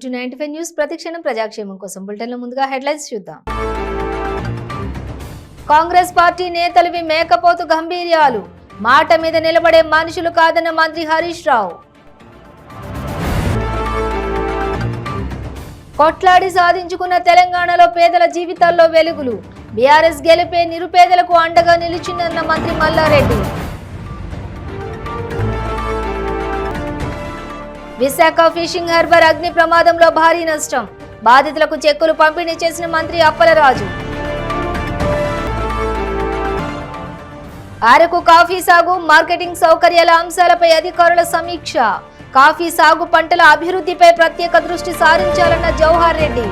Welcome to 95 news. ప్రతిక్షణం ప్రజాక్షేమం కోసం బులెటిన్లో ముందుగా హెడ్లైన్స్ చూద్దాం. కాంగ్రెస్ పార్టీ నేతలవి మేకపోతు గంభీర్యాలు, మాట మీద నిలబడే మనుషులు కాదన్న మంత్రి హరీష్ రావు. కొట్లాడి సాధించుకున్న తెలంగాణలో పేదల జీవితాల్లో వెలుగులు, బీఆర్ఎస్ గెలిపే నిరుపేదలకు అండగా నిలిచిందన్న మంత్రి మల్లారెడ్డి. విశాఖ ఫిషింగ్ హార్బర్ అగ్ని ప్రమాదంలో భారీ నష్టం, బాధితులకు చెక్కులు పంపిణీ చేసిన మంత్రి అప్పలరాజు. అరకు కాఫీ సాగు, మార్కెటింగ్ సౌకర్యాల అంశాలపై అధికారుల సమీక్ష, కాఫీ సాగు పంటల అభివృద్ధిపై ప్రత్యేక దృష్టి సారించాలన్న జవహర్ రెడ్డి.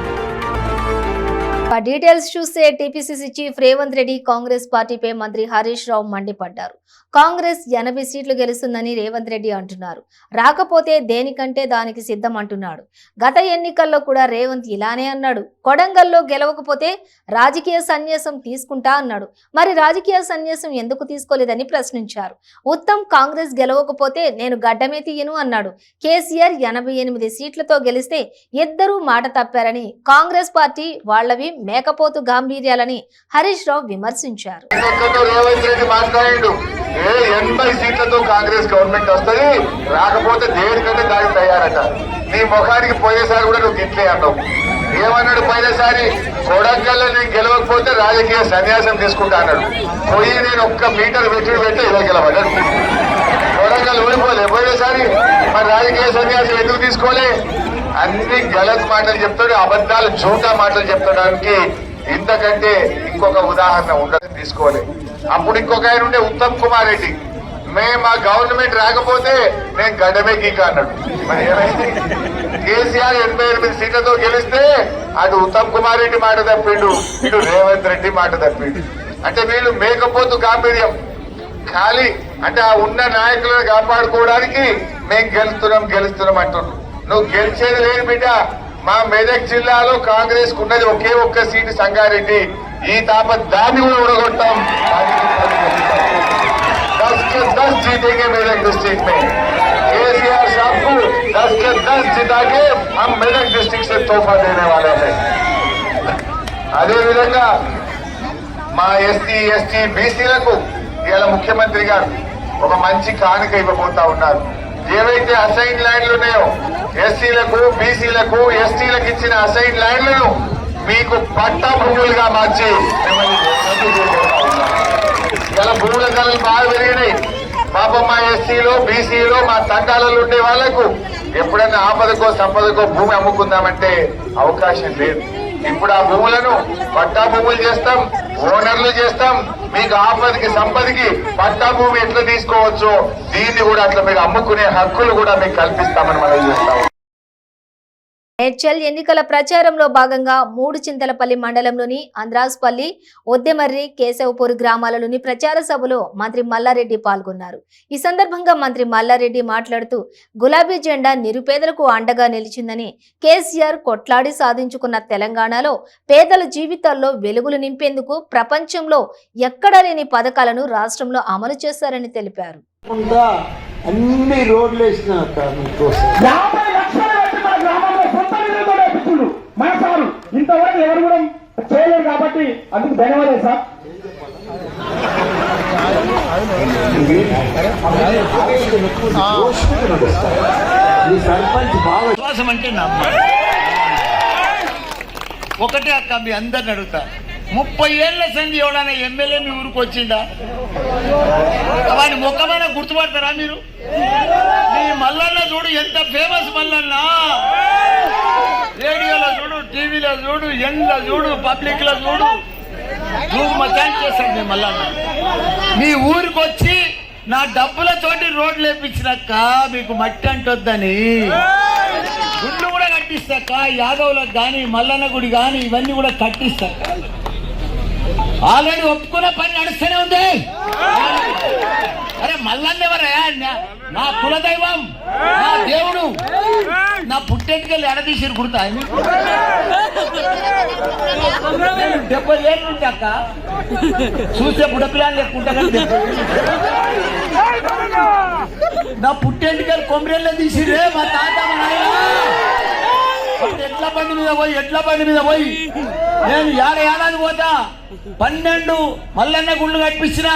డీటెయిల్స్ చూస్తే టీపీసీసీ చీఫ్ రేవంత్ రెడ్డి కాంగ్రెస్ పార్టీపై మంత్రి హరీష్ రావు మండిపడ్డారు. కాంగ్రెస్ 80 సీట్లు గెలుస్తుందని రేవంత్ రెడ్డి అంటున్నారు. రాకపోతే దేనికంటే దానికి సిద్ధం అంటున్నాడు. గత ఎన్నికల్లో కూడా రేవంత్ ఇలానే అన్నాడు. కొడంగల్లో గెలవకపోతే రాజకీయ సన్యాసం తీసుకుంటా అన్నాడు. మరి రాజకీయ సన్యాసం ఎందుకు తీసుకోలేదని ప్రశ్నించారు. ఉత్తమ్ కాంగ్రెస్ గెలవకపోతే నేను గడ్డమే తీయను అన్నాడు. కేసీఆర్ 88 సీట్లతో గెలిస్తే ఇద్దరూ మాట తప్పారని, కాంగ్రెస్ పార్టీ వాళ్లవి మేకపోతు గాంభీర్యాలని హరీష్ రావు విమర్శించారు. 80 సీట్లతో కాంగ్రెస్ గవర్నమెంట్ వస్తుంది, రాకపోతే దేనికంటే దానికి తయారట. నీ ముఖానికి పోయేసారి కూడా నువ్వు గిట్లే అన్నావు. ఏమన్నాడు పోయినసారి? కొడంగల్లో నేను గెలవకపోతే రాజకీయ సన్యాసం తీసుకుంటా అన్నాడు. పోయి నేను ఒక్క మీటర్ పెట్టి ఇలా గెలవడ్డాడు. కొడంగల్ ఓడిపోలే పోయినసారి, మరి రాజకీయ సన్యాసం ఎందుకు తీసుకోలే? అన్ని గలత్ మాటలు చెప్తాడు, అబద్ధాలు జూటా మాటలు చెప్తాడానికి ఇంతకంటే ఇంకొక ఉదాహరణ ఉండదు. తీసుకోలే. అప్పుడు ఇంకొక ఆయన ఉండే ఉత్తమ్ కుమార్ రెడ్డి, మా గవర్నమెంట్ రాకపోతే నేను గడ్డమే గీక అన్నాడు. మరి ఏమైంది? కేసీఆర్ 88 సీట్లతో గెలిస్తే అటు ఉత్తమ్ కుమార్ రెడ్డి మాట తప్పిండు, ఇటు రేవంత్ రెడ్డి మాట తప్పిండు. అంటే వీళ్ళు మేకపోతు గాంభీర్యం ఖాళీ. అంటే ఆ ఉన్న నాయకులను కాపాడుకోవడానికి మేము గెలుస్తున్నాం అంటున్నాం. నువ్వు గెలిచేది లేదు బిడ్డ. మా మెదక్ జిల్లాలో కాంగ్రెస్ ఉన్నది ఒక్క సీటు సంగారెడ్డి. ఈ తాప దాన్ని కూడా ఉడగొట్టాం. 10 के 10 जीतेंगे मेदक डिस्ट्रिक्ट में. केसीआर साहब को 10 के 10 जिता के हम मेदक डिस्ट्रिक्ट से तोहफा देने वाले हैं. అదే విధంగా మా ఎస్సీ ఎస్టీ బీసీలకు ఇలా ముఖ్యమంత్రి గారు ఒక మంచి కానుక ఇవ్వబోతా ఉన్నారు. ఏవైతే అసైన్ ల్యాండ్లు ఉన్నాయో ఎస్సీలకు బీసీలకు ఎస్టీలకు ఇచ్చిన అసైన్ ల్యాండ్లను మీకు పట్టా భూములుగా మార్చి ఇలా భూముల ధరలు బాగా పెరిగినాయి. పాపం మా ఎస్సీలో బీసీలో మా తండాలలో ఉండే వాళ్లకు ఎప్పుడైనా ఆపదకో సంపదకో భూమి అమ్ముకుందామంటే అవకాశం లేదు. ఇప్పుడు ఆ భూములను పట్టా భూములు చేస్తాం, ఓనర్లు చేస్తాం. మీకు ఆపదకి సంపదకి పట్టా భూమి ఎట్లా తీసుకోవచ్చో దీన్ని కూడా అట్లా మీరు అమ్ముకునే హక్కులు కూడా మీకు కల్పిస్తామని మనం చేస్తాం. మేడ్చల్ ఎన్నికల ప్రచారంలో భాగంగా మూడుచింతలపల్లి మండలంలోని అంద్రాస్పల్లి, ఒద్దెమర్రి, కేశవపూర్ గ్రామాలలోని ప్రచార సభలో మంత్రి మల్లారెడ్డి పాల్గొన్నారు. ఈ సందర్భంగా మంత్రి మల్లారెడ్డి మాట్లాడుతూ గులాబీ జెండా నిరుపేదలకు అండగా నిలిచిందని, కేసీఆర్ కొట్లాడి సాధించుకున్న తెలంగాణలో పేదల జీవితాల్లో వెలుగులు నింపేందుకు ప్రపంచంలో ఎక్కడా లేని పథకాలను రాష్ట్రంలో అమలు చేశారని తెలిపారు. అన్ని రోడ్లు వేసిన మన సారు ఇంతవరకు ఎవరు కూడా చేయలేరు కాబట్టి అందుకు ధన్యవాదాలు సార్. సర్పంచ్ బాగా విశ్వాసం అంటే ఒకటే అక్క, మీ అందరిని అడుగుతా, 30 ఏళ్ల సంధి ఎవడన్నా ఎమ్మెల్యే మీ ఊరికి వచ్చిందా? వాడి ముఖమైనా గుర్తుపడతారా మీరు? మీ మల్లన్న చూడు ఎంత ఫేమస్ మల్లన్న. రేడియోలో చూడు, టీవీలో చూడు, ఎండ్లో చూడు, పబ్లిక్ లో చూడు, నువ్వు మచాన్ చేస్తాడు మీ మల్లన్న. మీ ఊరికి వచ్చి నా డబ్బులతోటి రోడ్లు వేపించినాక మీకు మట్టి అంటొద్దని గుడ్లు కూడా కట్టిస్తాక, యాదవులకు కానీ మల్లన్న గుడి కానీ ఇవన్నీ కూడా కట్టిస్తాక. ఆల్రెడీ ఒప్పుకున్న పని నడుస్తూనే ఉంది. అరే మల్లన్న ఎవరయ్యా? నా కులదైవం, నా దేవుడు. నా పుట్టెంటికెళ్ళి ఎడదీసిరు గుర్తా? 70 ఏళ్ళు ఉంటే అక్క చూసే బుడపిల్లని లేకుంటా. నా పుట్టెంటికెళ్ళి కొమ్మరెళ్ళ తీసిరే మా తాత మా నాయన. ఎడ్ల బండి మీద పోయి నేను ఏడాది పోతా 12 మల్లన్న గుళ్ళు కట్టించిన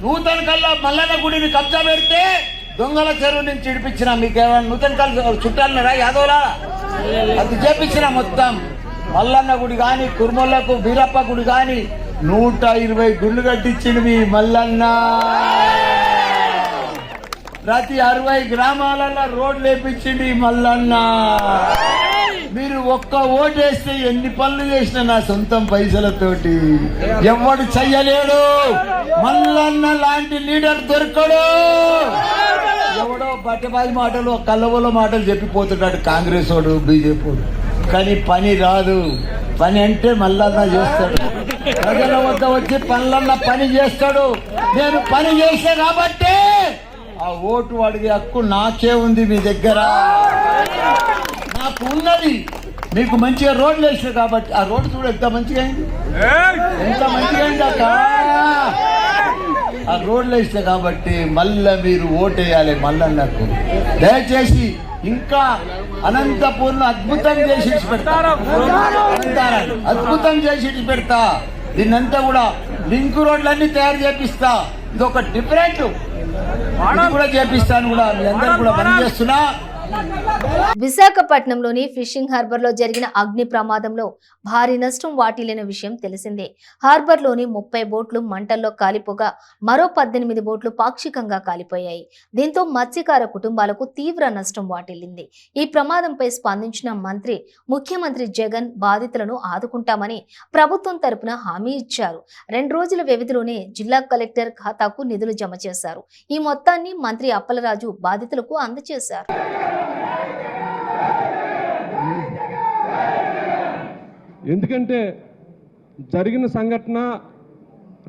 నూతన కల్లా మల్లన్న గుడిని కబ్జా పెడితే దొంగల చెరువు నుంచి ఇడిపించిన. మీకేమైనా నూతన కల్లా చుట్టాలన్నారా యాదవులా? అది చేపించిన మొత్తం మల్లన్న గుడి కానీ కుర్మలకు బీరప్ప గుడి కానీ 120 గుళ్ళు కట్టించింది మీ మల్లన్న. ప్రతి 60 గ్రామాలలో రోడ్లు వేపించింది మల్లన్న. మీరు ఒక్క ఓటేస్తే ఎన్ని పనులు చేసిన నా సొంతం పైసలతోటి ఎవడు చెయ్యలేడు. మల్లన్న లాంటి లీడర్ దొరకడు. ఎవడో బట్టబాజీ మాటలు కల్లవల మాటలు చెప్పిపోతున్నాడు కాంగ్రెస్ వాడు బీజేపీ వాడు. కానీ పని రాదు. పని అంటే మల్లన్న చేస్తాడు. ప్రజల వద్ద వచ్చి పనులన్న పని చేస్తాడు. నేను పని చేసా కాబట్టి ఆ ఓటు అడిగే హక్కు నాకే ఉంది మీ దగ్గర. నాకు ఉన్నది. మీకు మంచిగా రోడ్లు వేసారు కాబట్టి ఆ రోడ్డు చూడు ఎంత మంచిగా అయింది. ఎంత మంచిగా అయింది అక్క. ఆ రోడ్లు వేస్తే కాబట్టి మళ్ళా మీరు ఓటేయాలి మల్లన్నకు. దయచేసి ఇంకా అనంతపూర్ను అద్భుతం చేసి పెడతారు. అద్భుతం చేసి పెడతా. దీన్నంతా కూడా లింక్ రోడ్లన్నీ తయారు చేపిస్తా. ఇది ఒక డిఫరెంట్ కూడా చేపిస్తాను కూడా. మీ అందరూ కూడా పనిచేస్తున్నా. విశాఖపట్నంలోని ఫిషింగ్ హార్బర్ లో జరిగిన అగ్ని ప్రమాదంలో భారీ నష్టం వాటిల్లిన విషయం తెలిసిందే. హార్బర్ లోని 30 బోట్లు మంటల్లో కాలిపోగా మరో 18 బోట్లు పాక్షికంగా కాలిపోయాయి. దీంతో మత్స్యకార కుటుంబాలకు తీవ్ర నష్టం వాటిల్లింది. ఈ ప్రమాదంపై స్పందించిన ముఖ్యమంత్రి జగన్ బాధితులను ఆదుకుంటామని ప్రభుత్వం తరపున హామీ ఇచ్చారు. 2 రోజుల వ్యవధిలోనే జిల్లా కలెక్టర్ ఖాతాకు నిధులు జమ చేశారు. ఈ మొత్తాన్ని మంత్రి అప్పలరాజు బాధితులకు అందజేశారు. ఎందుకంటే జరిగిన సంఘటన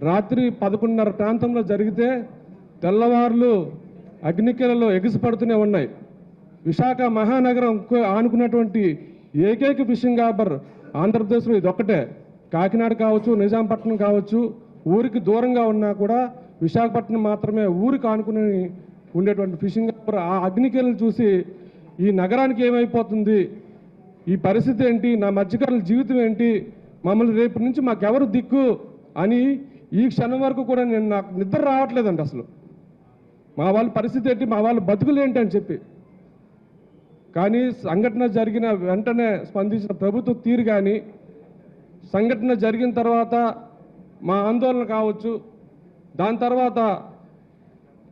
రాత్రి 11:30 ప్రాంతంలో జరిగితే తెల్లవారులు అగ్నికిలలో ఎగిసిపడుతూనే ఉన్నాయి. విశాఖ మహానగరం ఆనుకున్నటువంటి ఏకైక ఫిషింగ్ హార్బర్ ఆంధ్రప్రదేశ్లో ఇదొక్కటే. కాకినాడ కావచ్చు, నిజాంపట్నం కావచ్చు, ఊరికి దూరంగా ఉన్నా కూడా విశాఖపట్నం మాత్రమే ఊరికి ఆనుకుని ఉండేటువంటి ఫిషింగ్ హార్బర్. ఆ అగ్నికిలను చూసి ఈ నగరానికి ఏమైపోతుంది, ఈ పరిస్థితి ఏంటి, నా మత్స్యకారుల జీవితం ఏంటి, మమ్మల్ని రేపు నుంచి మాకెవరు దిక్కు అని ఈ క్షణం వరకు కూడా నాకు నిద్ర రావట్లేదండి. అసలు మా వాళ్ళ పరిస్థితి ఏంటి, మా వాళ్ళ బతుకులు ఏంటి అని చెప్పి. కానీ సంఘటన జరిగిన వెంటనే స్పందించిన ప్రభుత్వ తీరు కానీ, సంఘటన జరిగిన తర్వాత మా ఆందోళన కావచ్చు, దాని తర్వాత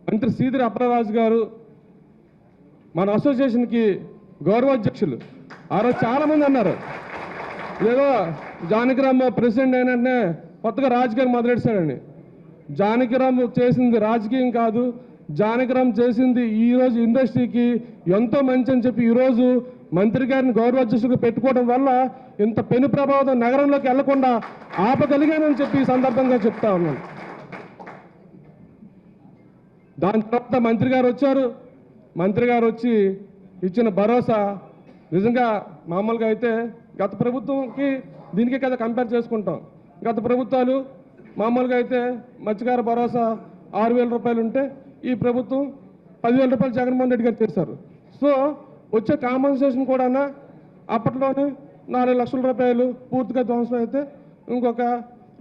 మంత్రి సీదిరి అప్పలరాజు గారు, మన అసోసియేషన్కి గౌరవాధ్యక్షులు ఆ రోజు చాలామంది అన్నారు, ఏదో జానకిరామ్ ప్రెసిడెంట్ అయినట్టే కొత్తగా రాజకీయం మొదలెట్టాడండి. జానకిరామ్ చేసింది రాజకీయం కాదు, జానకిరామ్ చేసింది ఈరోజు ఇండస్ట్రీకి ఎంతో మంచి అని చెప్పి ఈరోజు మంత్రి గారిని గౌరవాధ్యక్షులుగా పెట్టుకోవడం వల్ల ఇంత పెను ప్రభావం నగరంలోకి వెళ్లకుండా ఆపగలిగానని చెప్పి ఈ సందర్భంగా చెప్తా ఉన్నాను. దాని తర్వాత మంత్రి గారు వచ్చారు. మంత్రి గారు వచ్చి ఇచ్చిన భరోసా నిజంగా మామూలుగా అయితే గత ప్రభుత్వంకి దీనికే కదా కంపేర్ చేసుకుంటాం. గత ప్రభుత్వాలు మామూలుగా అయితే మత్స్యకార భరోసా 6,000 రూపాయలు ఉంటే ఈ ప్రభుత్వం 10,000 రూపాయలు జగన్మోహన్ రెడ్డి గారు చేశారు. సో వచ్చే కాంపన్సేషన్ కూడా అప్పట్లోనే 4 లక్షల రూపాయలు పూర్తిగా ధ్వంసం అయితే ఇంకొక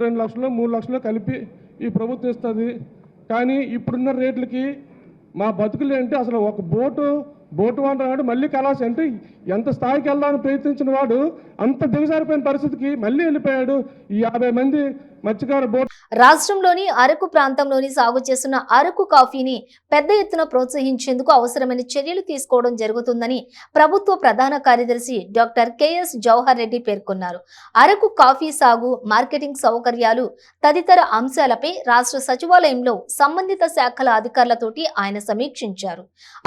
2 లక్షలు 3 లక్షలు కలిపి ఈ ప్రభుత్వం ఇస్తుంది. కానీ ఇప్పుడున్న రేట్లకి మా బతుకులు ఏంటి, అసలు ఒక బోటు వాడు మళ్ళీ కలాసి అంటే ఎంత స్థాయికి వెళ్దామని ప్రయత్నించిన వాడు అంత దిగజారిపోయిన పరిస్థితికి మళ్ళీ వెళ్ళిపోయాడు. ఈ 50 మంది మత్స్యకార బోట్. రాష్ట్రంలోని అరకు ప్రాంతంలోని సాగు చేస్తున్న అరకు కాఫీని పెద్ద ఎత్తున ప్రోత్సహించేందుకు అవసరమైన చర్యలు తీసుకోవడం జరుగుతుందని ప్రభుత్వ ప్రధాన కార్యదర్శి డాక్టర్ కెఎస్ జవహర్ రెడ్డి పేర్కొన్నారు. అరకు కాఫీ సాగు, మార్కెటింగ్ సౌకర్యాలు తదితర అంశాలపై రాష్ట్ర సచివాలయంలో సంబంధిత శాఖల అధికారులతోటి ఆయన సమీక్షించారు.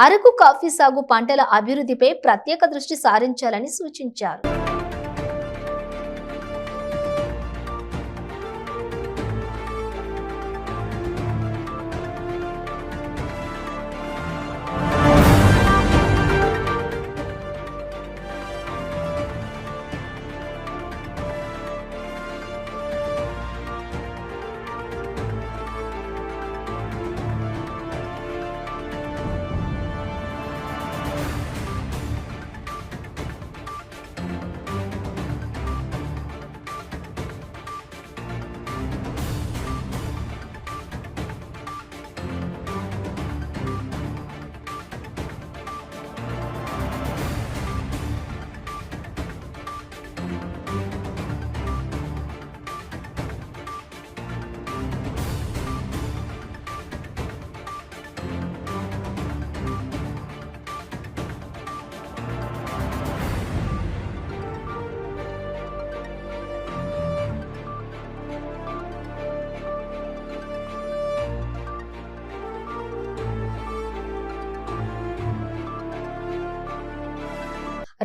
అరకు కాఫీ సాగు పంటల అభివృద్ధిపై ప్రత్యేక దృష్టి సారించాలని సూచించారు.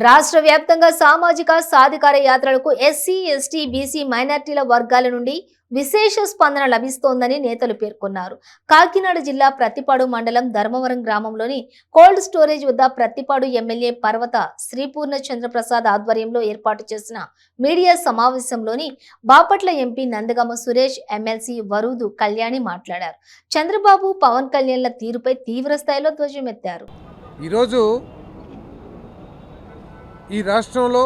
రాష్ట్ర వ్యాప్తంగా సామాజిక సాధికార యాత్రలకు ఎస్సీ, ఎస్టీ, బీసీ, మైనార్టీల వర్గాల నుండి విశేష స్పందన లభిస్తోందని నేతలు పేర్కొన్నారు. కాకినాడ జిల్లా ప్రత్తిపాడు మండలం ధర్మవరం గ్రామంలోని కోల్డ్ స్టోరేజ్ వద్ద ప్రత్తిపాడు ఎమ్మెల్యే పర్వత శ్రీపూర్ణ చంద్రప్రసాద్ ఆధ్వర్యంలో ఏర్పాటు చేసిన మీడియా సమావేశంలోని బాపట్ల ఎంపీ నందగమ సురేష్, ఎమ్మెల్సీ వరూదు కళ్యాణి మాట్లాడారు. చంద్రబాబు, పవన్ కళ్యాణ్ల తీరుపై తీవ్ర స్థాయిలో ధ్వజమెత్తారు. ఈరోజు ఈ రాష్ట్రంలో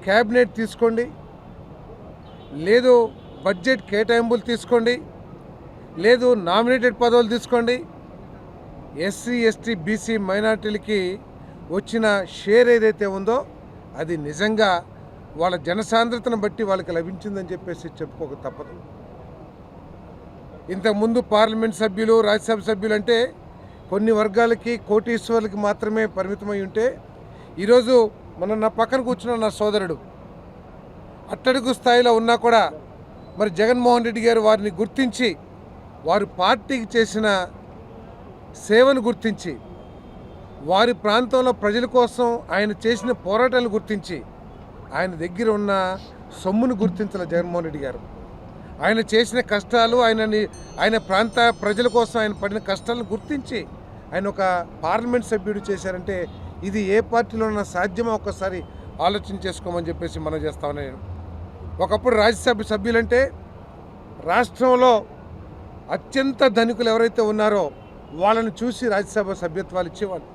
క్యాబినెట్ తీసుకోండి, లేదు బడ్జెట్ కేటాయింపులు తీసుకోండి, లేదు నామినేటెడ్ పదవులు తీసుకోండి, ఎస్సీ, ఎస్టీ, బీసీ, మైనార్టీలకి వచ్చిన షేర్ ఏదైతే ఉందో అది నిజంగా వాళ్ళ జనసాంద్రతను బట్టి వాళ్ళకి లభించిందని చెప్పేసి చెప్పుకోక తప్పదు. ఇంతకుముందు పార్లమెంట్ సభ్యులు, రాజ్యసభ సభ్యులు అంటే కొన్ని వర్గాలకి, కోటీశ్వర్లకి మాత్రమే పరిమితమై ఉంటే ఈరోజు నా పక్కన కూర్చున్న నా సోదరుడు అట్టడుగు స్థాయిలో ఉన్నా కూడా మరి జగన్మోహన్ రెడ్డి గారు వారిని గుర్తించి, వారు పార్టీకి చేసిన సేవను గుర్తించి, వారి ప్రాంతంలో ప్రజల కోసం ఆయన చేసిన పోరాటాలను గుర్తించి, ఆయన దగ్గర ఉన్న సొమ్మును గుర్తించాల జగన్మోహన్ రెడ్డి గారు. ఆయన చేసిన కష్టాలు, ఆయన ప్రాంత ప్రజల కోసం ఆయన పడిన కష్టాలను గుర్తించి ఆయన ఒక పార్లమెంట్ సభ్యుడు చేశారంటే ఇది ఏ పార్టీలో ఉన్న సాధ్యమో ఒక్కసారి ఆలోచన చేసుకోమని చెప్పేసి మనం చేస్తామని. నేను ఒకప్పుడు రాజ్యసభ సభ్యులంటే రాష్ట్రంలో అత్యంత ధనికులు ఎవరైతే ఉన్నారో వాళ్ళని చూసి రాజ్యసభ సభ్యత్వాలు ఇచ్చేవాళ్ళు.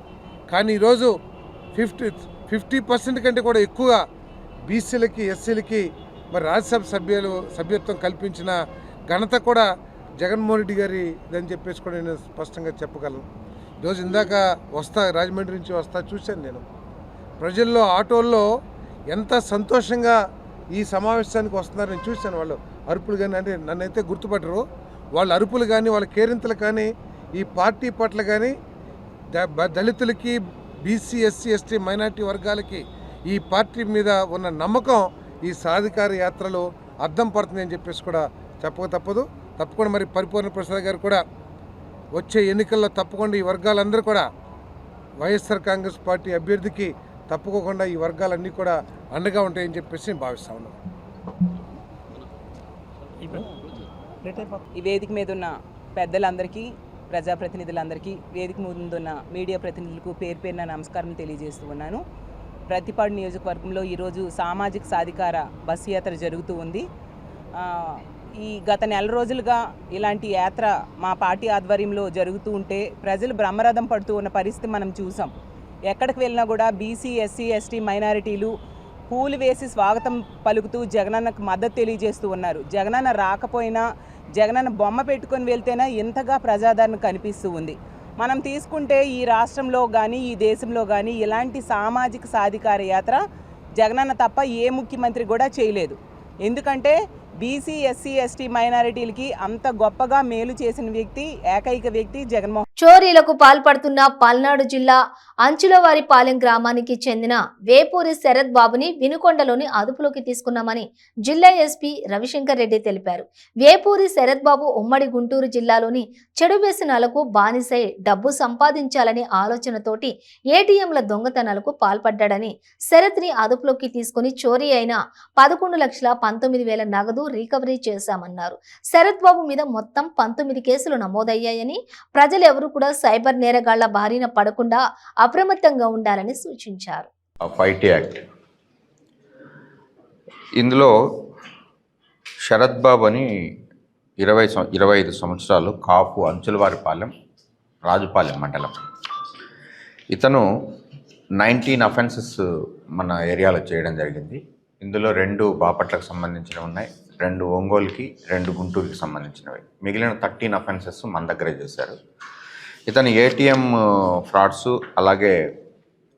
కానీ ఈరోజు 50% కంటే కూడా ఎక్కువగా బీసీలకి, ఎస్సీలకి మరి రాజ్యసభ సభ్యత్వం కల్పించిన ఘనత కూడా జగన్మోహన్ రెడ్డి గారి అని చెప్పేసి కూడా నేను స్పష్టంగా చెప్పగలను. ఈరోజు ఇందాక రాజమండ్రి నుంచి చూశాను నేను. ప్రజల్లో ఆటోల్లో ఎంత సంతోషంగా ఈ సమావేశానికి వస్తున్నారని నేను చూశాను. వాళ్ళు అరుపులు కానీ, అంటే నన్నైతే గుర్తుపట్టరు, వాళ్ళ అరుపులు కానీ, వాళ్ళ కేరింతలు కానీ, ఈ పార్టీ పట్ల కానీ, దళితులకి, బీసీ, ఎస్సీ, ఎస్టీ, మైనార్టీ వర్గాలకి ఈ పార్టీ మీద ఉన్న నమ్మకం ఈ సాధికార యాత్రలో అర్థం పడుతుంది అని చెప్పేసి కూడా చెప్పక తప్పదు. తప్పకుండా మరి పరిపూర్ణ ప్రసాద్ గారు కూడా వచ్చే ఎన్నికల్లో తప్పకుండా ఈ వర్గాలందరూ కూడా వైఎస్ఆర్ కాంగ్రెస్ పార్టీ అభ్యర్థికి తప్పుకోకుండా ఈ వర్గాలన్నీ కూడా అండగా ఉంటాయని చెప్పేసి నేను భావిస్తా ఉన్నాను. ఈ వేదిక మీద ఉన్న పెద్దలందరికీ, ప్రజాప్రతినిధులందరికీ, వేదిక ముందున్న మీడియా ప్రతినిధులకు పేరు పేరున నమస్కారం తెలియజేస్తూ ఉన్నాను. ప్రత్తిపాడు నియోజకవర్గంలో ఈరోజు సామాజిక సాధికార బస్సు యాత్ర జరుగుతూ ఉంది. ఈ గత నెల రోజులుగా ఇలాంటి యాత్ర మా పార్టీ ఆధ్వర్యంలో జరుగుతూ ఉంటే ప్రజలు బ్రహ్మరథం పడుతూ ఉన్న పరిస్థితి మనం చూసాం. ఎక్కడికి వెళ్ళినా కూడా బీసీ, ఎస్సీ, ఎస్టీ, మైనారిటీలు పూలు వేసి స్వాగతం పలుకుతూ జగనన్నకు మద్దతు తెలియజేస్తూ ఉన్నారు. జగనన్న రాకపోయినా, జగనన్న బొమ్మ పెట్టుకొని వెళ్తేనే ఇంతగా ప్రజాదరణ కనిపిస్తూ ఉంది. మనం తీసుకుంటే ఈ రాష్ట్రంలో కానీ, ఈ దేశంలో కానీ ఇలాంటి సామాజిక సాధికార యాత్ర జగనన్న తప్ప ఏ ముఖ్యమంత్రి కూడా చేయలేదు. ఎందుకంటే బీసీ, ఎస్సీ, ఎస్టీ, మైనారిటీలకి అంత గొప్పగా మేలు చేసిన వ్యక్తి, ఏకైక వ్యక్తి జగన్మోహన్. చోరీలకు పాల్పడుతున్న పల్నాడు జిల్లా అంచులవారిపాలెం గ్రామానికి చెందిన వేపూరి శరత్ బాబుని వినుకొండలోని అదుపులోకి తీసుకున్నామని జిల్లా ఎస్పీ రవిశంకర్ రెడ్డి తెలిపారు. వేపూరి శరత్ బాబు ఉమ్మడి గుంటూరు జిల్లాలోని చెడు వ్యసనాలకు బానిసై డబ్బు సంపాదించాలనే ఆలోచనతోటి ఏటీఎంల దొంగతనాలకు పాల్పడ్డాడని, శరత్ ని అదుపులోకి తీసుకుని చోరీ అయిన 11,19,000 నగదు రికవరీ చేశామన్నారు. శరత్ బాబు మీద మొత్తం 19 కేసులు నమోదయ్యాయని, ప్రజలెవరూ కూడా సైబర్ నేరగాళ్ల బారిన పడకుండా అప్రమత్తంగా ఉండాలని సూచించారు. ఫైట్ యాక్ట్ ఇందులో శరత్ బాబు అని 25 సంవత్సరాలు, కాపు, అంచులవారిపాలెం, రాజుపాలెం మండలం. ఇతను 19 అఫెన్సెస్ మన ఏరియాలో చేయడం జరిగింది. ఇందులో 2 బాపట్లకు సంబంధించినవి ఉన్నాయి, 2 ఒంగోలుకి, 2 గుంటూరుకి సంబంధించినవి. మిగిలిన 13 అఫెన్సెస్ మన దగ్గరే చేశారు. ఇతను ఏటీఎం ఫ్రాడ్స్, అలాగే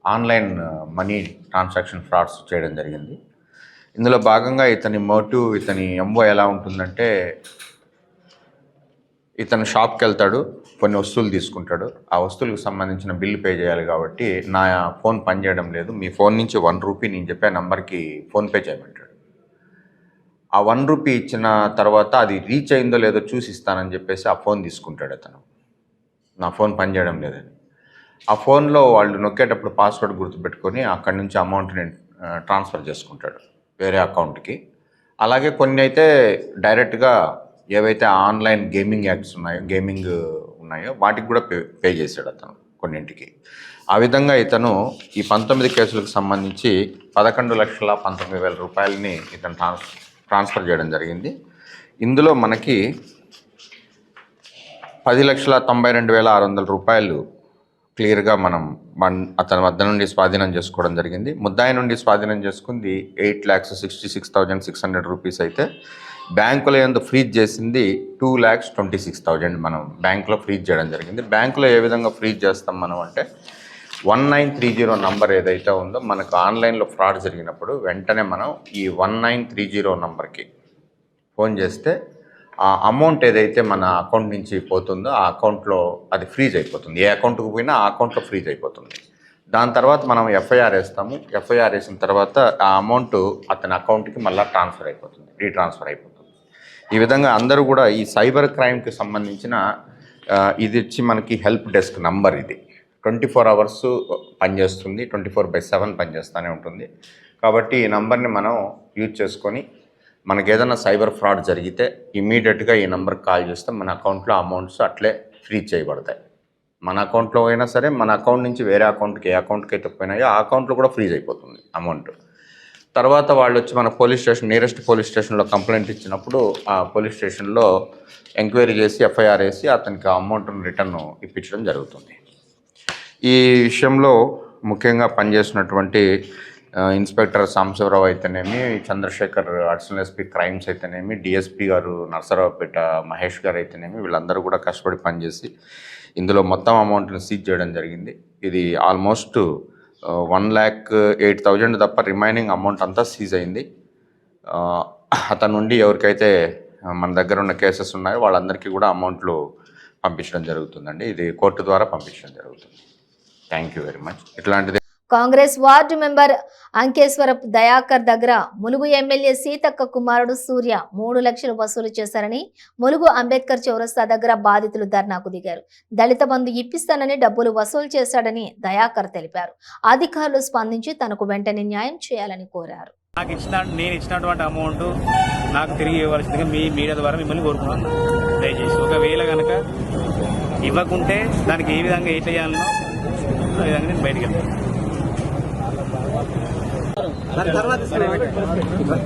ఆన్లైన్ మనీ ట్రాన్సాక్షన్ ఫ్రాడ్స్ చేయడం జరిగింది. ఇందులో భాగంగా ఇతని మోటివ్, ఇతని ఎంఓ ఎలా ఉంటుందంటే, ఇతను షాప్కి వెళ్తాడు, కొన్ని వస్తువులు తీసుకుంటాడు, ఆ వస్తువులకు సంబంధించిన బిల్లు పే చేయాలి కాబట్టి నా ఫోన్ పనిచేయడం లేదు, మీ ఫోన్ నుంచి 1 రూపీ నేను చెప్పే నంబర్కి ఫోన్పే చేయమంటాడు. ఆ 1 రూపీ ఇచ్చిన తర్వాత అది రీచ్ అయిందో లేదో చూసి ఇస్తానని చెప్పేసి ఆ ఫోన్ తీసుకుంటాడు అతను, నా ఫోన్ పనిచేయడం లేదని. ఆ ఫోన్లో వాళ్ళు నొక్కేటప్పుడు పాస్వర్డ్ గుర్తుపెట్టుకొని అక్కడి నుంచి అమౌంట్ని ట్రాన్స్ఫర్ చేసుకుంటాడు వేరే అకౌంట్కి. అలాగే కొన్ని అయితే డైరెక్ట్గా ఏవైతే ఆన్లైన్ గేమింగ్ యాప్స్ ఉన్నాయో వాటికి కూడా పే చేశాడు అతను కొన్నింటికి. ఆ విధంగా ఇతను ఈ 19 కేసులకు సంబంధించి 11,19,000 రూపాయలని ఇతను ట్రాన్స్ఫర్ చేయడం జరిగింది. ఇందులో మనకి 10,92,600 రూపాయలు క్లియర్గా మనం అతని వద్ద నుండి స్వాధీనం చేసుకోవడం జరిగింది. ముద్దాయి నుండి స్వాధీనం చేసుకుంది 8,66,600 రూపీస్ అయితే బ్యాంకులో యందు ఫ్రీజ్ చేసింది 2,26,000 మనం బ్యాంకులో ఫ్రీజ్ చేయడం జరిగింది. బ్యాంకులో ఏ విధంగా ఫ్రీజ్ చేస్తాం మనం అంటే 1930 నంబర్ ఏదైతే ఉందో మనకు ఆన్లైన్లో ఫ్రాడ్ జరిగినప్పుడు వెంటనే మనం ఈ 1930 నంబర్కి ఫోన్ చేస్తే ఆ అమౌంట్ ఏదైతే మన అకౌంట్ నుంచి పోతుందో ఆ అకౌంట్లో అది ఫ్రీజ్ అయిపోతుంది. ఏ అకౌంట్కి పోయినా ఆ అకౌంట్లో ఫ్రీజ్ అయిపోతుంది. దాని తర్వాత మనం ఎఫ్ఐఆర్ వేస్తాము. ఎఫ్ఐఆర్ వేసిన తర్వాత ఆ అమౌంట్ అతని అకౌంట్కి మళ్ళీ ట్రాన్స్ఫర్ అయిపోతుంది, రీట్రాన్స్ఫర్ అయిపోతుంది. ఈ విధంగా అందరూ కూడా ఈ సైబర్ క్రైమ్కి సంబంధించిన ఇది వచ్చి మనకి హెల్ప్ డెస్క్ నంబర్. ఇది 24 hours పనిచేస్తుంది, 24/7 పనిచేస్తూనే ఉంటుంది. కాబట్టి ఈ నంబర్ని మనం యూజ్ చేసుకొని మనకు ఏదైనా సైబర్ ఫ్రాడ్ జరిగితే ఇమీడియట్గా ఈ నెంబర్కి కాల్ చేస్తే మన అకౌంట్లో అమౌంట్స్ అట్లే ఫ్రీజ్ చేయబడతాయి. మన అకౌంట్లో అయినా సరే మన అకౌంట్ నుంచి వేరే అకౌంట్కి ఏ అకౌంట్కి అయితే పోయినాయో ఆ అకౌంట్లో కూడా ఫ్రీజ్ అయిపోతుంది అమౌంట్. తర్వాత వాళ్ళు వచ్చి మన నియరెస్ట్ పోలీస్ స్టేషన్లో కంప్లైంట్ ఇచ్చినప్పుడు ఆ పోలీస్ స్టేషన్లో ఎంక్వైరీ చేసి ఎఫ్ఐఆర్ వేసి అతనికి ఆ అమౌంట్ను రిటర్న్ ఇప్పించడం జరుగుతుంది. ఈ విషయంలో ముఖ్యంగా పనిచేసినటువంటి ఇన్స్పెక్టర్ సాంబశివరావు అయితేనేమి, చంద్రశేఖర్ అడిషనల్ ఎస్పీ క్రైమ్స్ అయితేనేమి, డిఎస్పీ గారు నర్సరావుపేట మహేష్ గారు అయితేనేమి, వీళ్ళందరూ కూడా కష్టపడి పనిచేసి ఇందులో మొత్తం అమౌంట్ని సీజ్ చేయడం జరిగింది. ఇది ఆల్మోస్ట్ 1,08,000 తప్ప రిమైనింగ్ అమౌంట్ అంతా సీజ్ అయింది. అతని నుండి ఎవరికైతే మన దగ్గర ఉన్న కేసెస్ ఉన్నాయో వాళ్ళందరికీ కూడా అమౌంట్లు పంపించడం జరుగుతుందండి. ఇది కోర్టు ద్వారా పంపించడం జరుగుతుంది. Thank you very much. ఇట్లాంటిది కాంగ్రెస్ వార్డు మెంబర్ అంకేశ్వరపు దయాకర్ దగ్గర ములుగు ఎమ్మెల్యే సీతక్క కుమారుడు సూర్య 3 లక్షలు వసూలు చేశారని ములుగు అంబేద్కర్ చౌరస్తా దగ్గర బాధితులు ధర్నాకు దిగారు. దళిత బంధు ఇప్పిస్తానని డబ్బులు వసూలు చేశాడని దయాకర్ తెలిపారు. అధికారులు స్పందించి తనకు వెంటనే న్యాయం చేయాలని కోరారు. నేను ఇచ్చినటువంటి అమౌంట్ నాకు తిరిగి ఇవ్వాల్సిందిగా మీ మీడియా ద్వారా మిమ్మల్ని కోరుకున్నాను. దయచేసి ఒకవేళ కనుక ఇవ్వకుంటే దానికి ఏ విధంగా ఏ చేయాలనో ఆ విధంగా నేను బయటకు వెళ్తాను.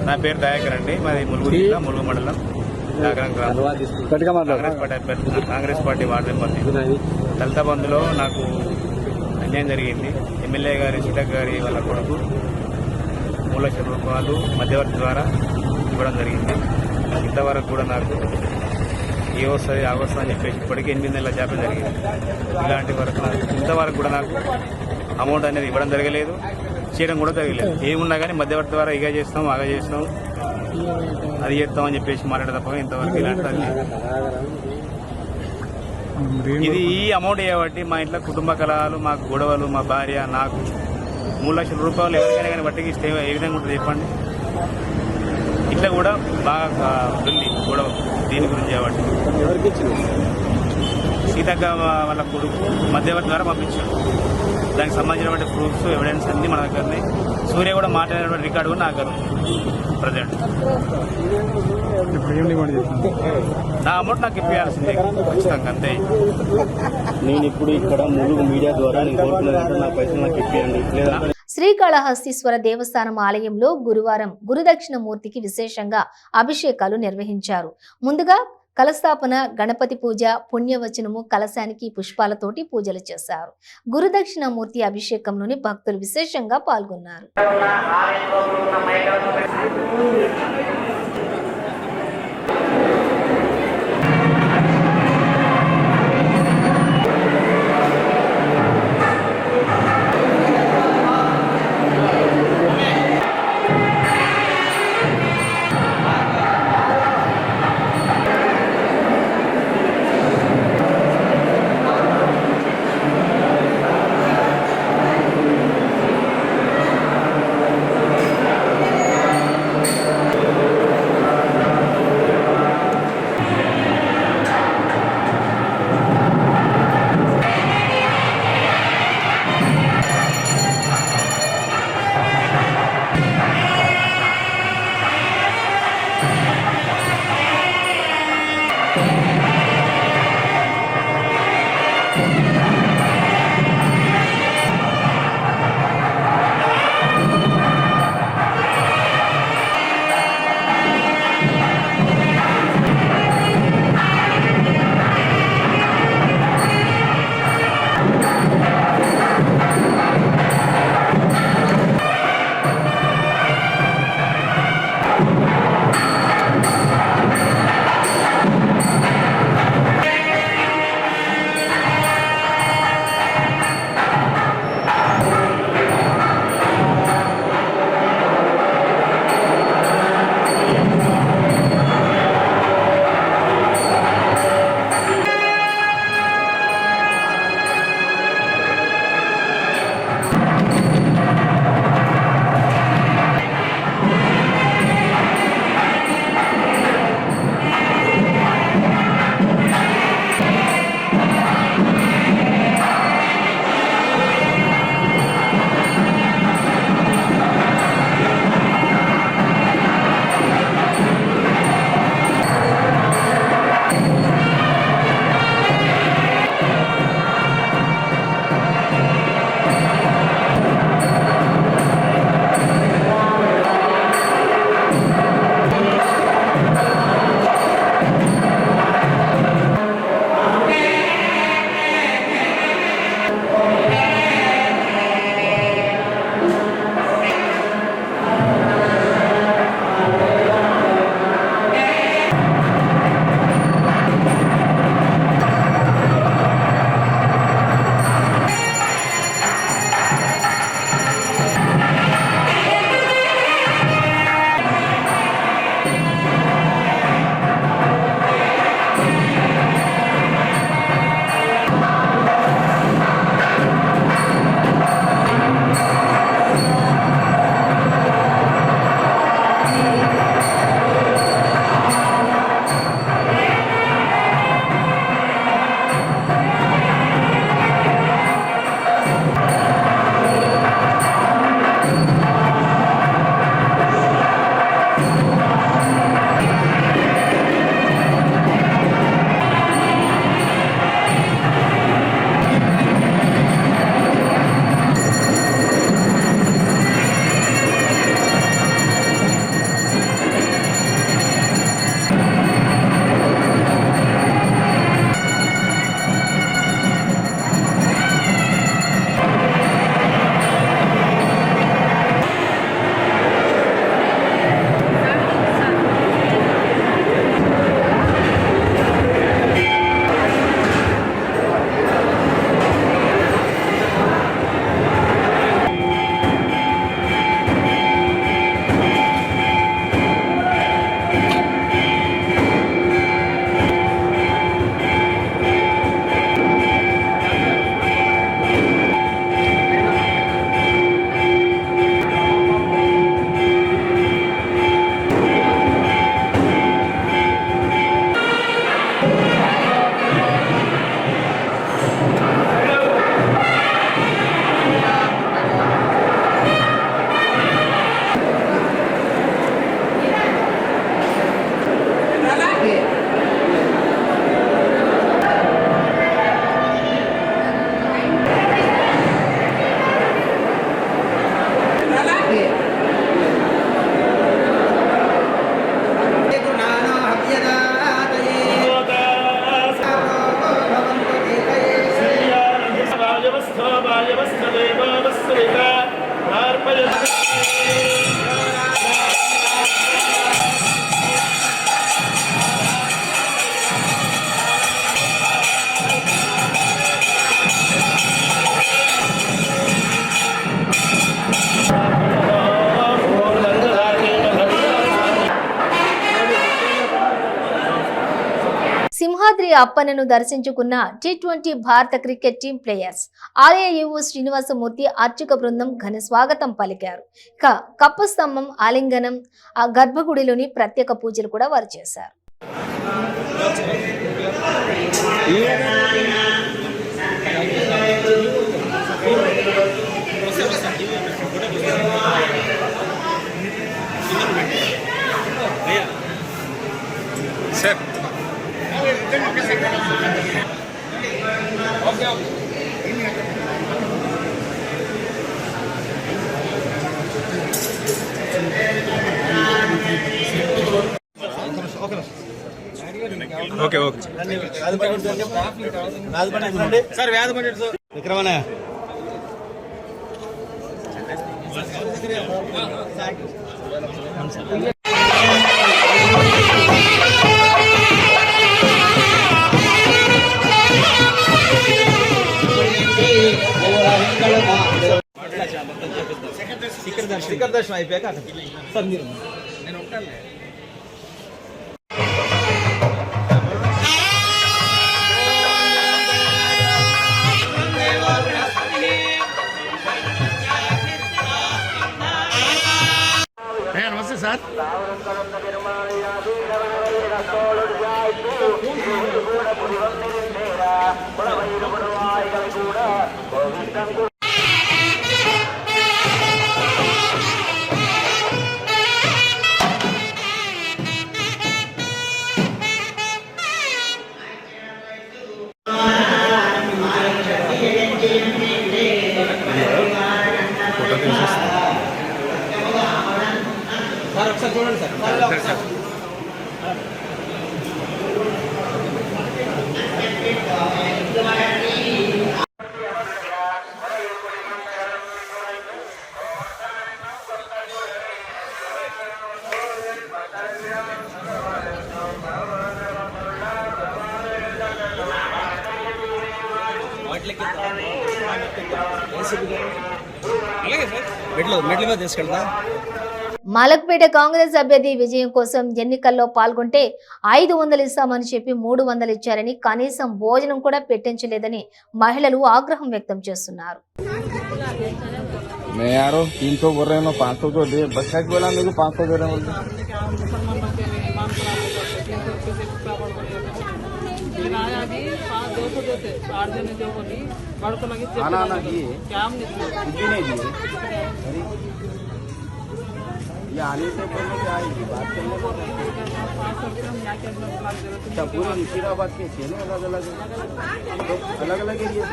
నా పేరు దయాకర్ అండి. మాది ములుగు జిల్లా ములుగు మండలం నాగరం గ్రామం. Congress party ward member. దళిత బంధులో నాకు అన్యాయం జరిగింది. ఎమ్మెల్యే గారి సీతక్క గారి వాళ్ళ కొడుకు 3 లక్షల రూపాయలు మధ్యవర్తి ద్వారా ఇవ్వడం జరిగింది. ఇంతవరకు కూడా నాకు ఏ వస్తుంది ఆ వస్తుంది అని చెప్పేసి ఇప్పటికీ 8 నెలల జాప్యం జరిగింది. ఇలాంటి వరకు ఇంతవరకు కూడా నాకు అమౌంట్ అనేది ఇవ్వడం జరగలేదు, చేయడం కూడా జరగలేదు. ఏమున్నా కానీ మధ్యవర్తి ద్వారా ఇక చేస్తాం ఆగా చేస్తాం అది చేస్తామని చెప్పేసి మాట్లాడే తప్ప ఇంతవరకు ఇలాంటిది లేదు. ఇది ఈ అమౌంట్ కాబట్టి మా ఇంట్లో కుటుంబ కలహాలు, మాకు గొడవలు, మా భార్య నాకు 3 లక్షల రూపాయలు ఎవరికైనా కానీ బట్టికి ఇస్తే ఏ విధంగా ఉంటుంది చెప్పండి. ఇట్లా కూడా బాగా వెళ్ళి గొడవ దీని గురించి కాబట్టి సీతక్క వాళ్ళ కొడుకు మధ్యవర్తి ద్వారా పంపించారు. దానికి సంబంధించినటువంటి ప్రూఫ్స్ ఎవిడెన్స్ అన్ని మన దగ్గరనే. సూర్య కూడా మాట్లాడినటువంటి రికార్డు కూడా నా దగ్గర ప్రజెంట్. నా అమౌంట్ నాకు ఇప్పించాల్సిందే ఖచ్చితంగా, అంతే. నేను ఇప్పుడు ఇక్కడ ములుగు మీడియా ద్వారా నా పైసలు నాకు ఇప్పియండి. శ్రీకాళహస్తీశ్వర దేవస్థానం ఆలయంలో గురువారం గురుదక్షిణమూర్తికి విశేషంగా అభిషేకాలు నిర్వహించారు. ముందుగా కలస్థాపన, గణపతి పూజ, పుణ్యవచనము, కలశానికి పుష్పాలతోటి పూజలు చేశారు. గురుదక్షిణమూర్తి అభిషేకంలోని భక్తులు విశేషంగా పాల్గొన్నారు. సింహాద్రి అప్పన్నను దర్శించుకున్న T20 భారత cricket team players RAU Srinivasamurthy అర్చక బృందం ఘన స్వాగతం పలికారు. ఇక కప్ప స్తంభం ఆలింగనం ఆ గర్భగుడిలోని ప్రత్యేక పూజలు కూడా వారు చేశారు. సార్ ఓకే ఓకే సార్ విక్రమణ శిఖర్ దర్శనం అయిపోయాక సార్ మీరు నేను ఉంటాను. నమస్తే సార్. సార్ ఒకసారి చూడండి సార్. అలాగే సార్ మెట్ల మీద తీసుకెళ్తా. మలక్పేట కాంగ్రెస్ అభ్యర్థి విజయం కోసం ఎన్నికల్లో పాల్గొంటే 500 ఇస్తామని చెప్పి 300 ఇచ్చారని కనీసం భోజనం కూడా పెట్టించలేదని మహిళలు ఆగ్రహం వ్యక్తం చేస్తున్నారు. मैं यारो 300 बोल रहे हैं, 500 तो दे. बस क्या बोला मेरे को 500 दे रहे हैं. खाना ना दिए, कुछ भी नहीं दिए. ये आने से पहले क्या आएगी बात करने को. अच्छा पूरे मुशीराबाद के थे ना अलग अलग एरिया.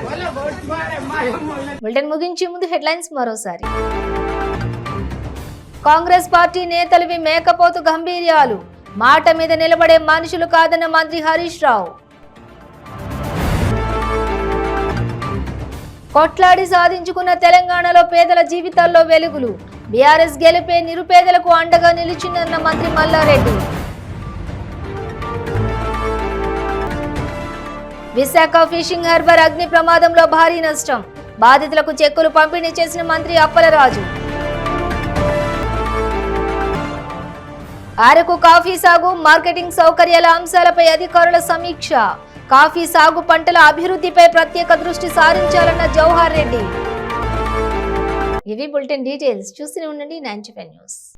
బులెటిన్ ముగించే ముందు హెడ్లైన్స్ మరోసారి. కాంగ్రెస్ పార్టీ నేతలవి మేకపోతు గంభీర్యాలు, మాట మీద నిలబడే మనుషులు కాదన్న మంత్రి హరీష్ రావు. కొట్లాడి సాధించుకున్న తెలంగాణలో పేదల జీవితాల్లో వెలుగులు, బీఆర్ఎస్ గెలిపే నిరుపేదలకు అండగా నిలిచిందన్న మంత్రి మల్లారెడ్డి. విశాఖ ఫిషింగ్ హార్బర్ అగ్ని ప్రమాదంలో భారీ నష్టం, బాధితులకు చెక్కులు పంపిణీ చేసిన మంత్రి అప్పలరాజు. అరకు కాఫీ సాగు మార్కెటింగ్ సౌకర్యాల అంశాలపై అధికారుల సమీక్ష, కాఫీ సాగు పంటల అభివృద్ధిపై ప్రత్యేక దృష్టి సారించాలన్న జవహర్ రెడ్డి. ఇవి బులెటిన్ డీటెయిల్స్. చూస్తూనే ఉండండి 95 న్యూస్.